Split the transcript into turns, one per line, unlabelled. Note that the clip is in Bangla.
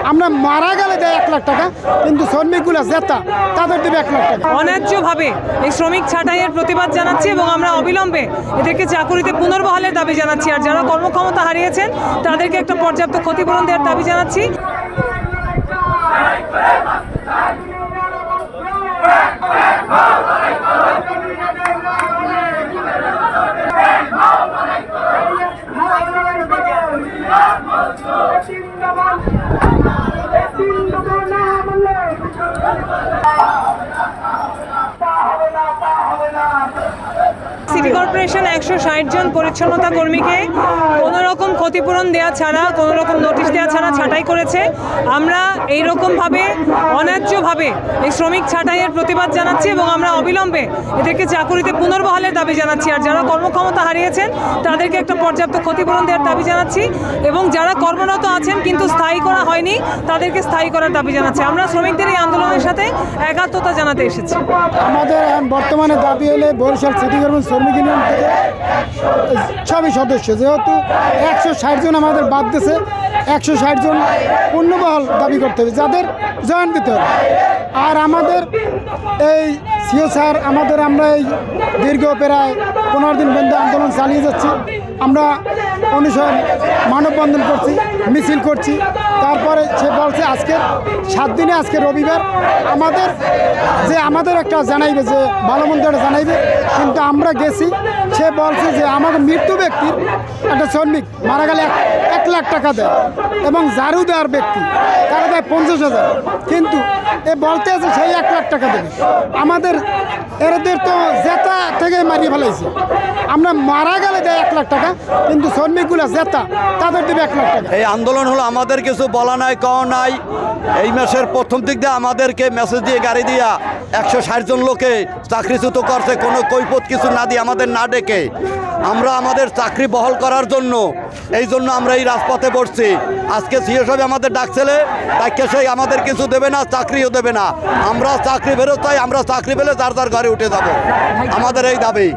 আমরা মারা গেলে দেয় 1 লাখ টাকা, কিন্তু শ্রমিকগুলো জেতা তাদের দেবে 1 লাখ টাকা।
অন্যায্যভাবে এই শ্রমিক ছাঁটাইয়ের প্রতিবাদ জানাচ্ছি এবং আমরা অবিলম্বে এদেরকে চাকুরিতে পুনর্বহালের দাবি জানাচ্ছি। আর যারা কর্মক্ষমতা হারিয়েছেন তাদেরকে একটা পর্যাপ্ত ক্ষতিপূরণ দেওয়ার দাবি জানাচ্ছি। সিটি কর্পোরেশন 160 জন পরিচ্ছন্নতা কর্মীকে কোনো রকম ক্ষতিপূরণ দেওয়া ছাড়া, কোনো রকম নোটিশ দেওয়া ছাড়া ছাঁটাই করেছে। আমরা এইরকমভাবে অন্যায্যভাবে এই শ্রমিক ছাঁটাইয়ের প্রতিবাদ জানাচ্ছি এবং আমরা অবিলম্বে এদেরকে চাকুরিতে পুনর্বহালের দাবি জানাচ্ছি। আর যারা কর্মক্ষমতা হারিয়েছেন তাদেরকে একটা পর্যাপ্ত ক্ষতিপূরণ দেওয়ার দাবি জানাচ্ছি এবং যারা কর্মরত আছেন কিন্তু স্থায়ী করা হয়নি তাদেরকে স্থায়ী করার দাবি জানাচ্ছি। আমরা শ্রমিকদের এই আন্দোলনের সাথে একাত্মতা জানাতে এসেছি।
আমাদের এখন বর্তমানে দাবি হলে বরিশাল সিটি কর্পোরেশন শ্রমিক ইউনিয়ন থেকে সবই সদস্য, যেহেতু 160 জন আমাদের বাদ দিয়েছে, 160 জন পূর্ণবহাল দাবি করতে হবে, যাদের জয়েন দিতে হবে। আর আমাদের এই সিও স্যার আমরা এই দীর্ঘ প্রায় 15 দিন পর্যন্ত আন্দোলন চালিয়ে যাচ্ছি। আমরা অনুসরণ মানববন্ধন করছি, মিছিল করছি। তারপরে সে বলছে আজকে 7 দিনে, আজকে রবিবার, আমাদের একটা জানাইবে, যে ভালো মন্দ একটা জানাইবে, কিন্তু আমরা গেছি। সে বলছে যে আমাদের মৃত্যু ব্যক্তির একটা শ্রমিক মারা গেলে 1 লাখ টাকা দেয় এবং ঝাড়ু দেওয়ার ব্যক্তি তারা দেয় 50,000, কিন্তু এ বলতে আছে সেই 1 লাখ টাকা দেবে। আমাদের এদের তো জেতা থেকে মারিয়ে ফেলাইছে। আমরা মারা গেলে দেয় 1 লাখ টাকা, কিন্তু শ্রমিকগুলো জেতা তাদের দেবে 1 লাখ টাকা।
এই আন্দোলন হলো আমাদের কিছু বলা নাই, কওয়া নাই। এই মাসের প্রথম দিক দিয়ে আমাদেরকে মেসেজ দিয়ে গাড়ি দিয়া 160 জন লোকে চাকরিচ্যুত করছে, কোনো কৈফিয়ত কিছু না দিয়ে, আমাদের না ডেকে। আমরা আমাদের চাকরি বহাল করার জন্য এই জন্য আমরা এই রাজপথে বসছি। আজকে সিও সাহেব আমাদের ডাকছেলে, ডাকে সেই আমাদের কিছু দেবে না, চাকরিও দেবে না। আমরা চাকরি ফেরত চাই, আমরা চাকরি পেলে যার যার ঘরে উঠে যাব, আমাদের এই দাবি।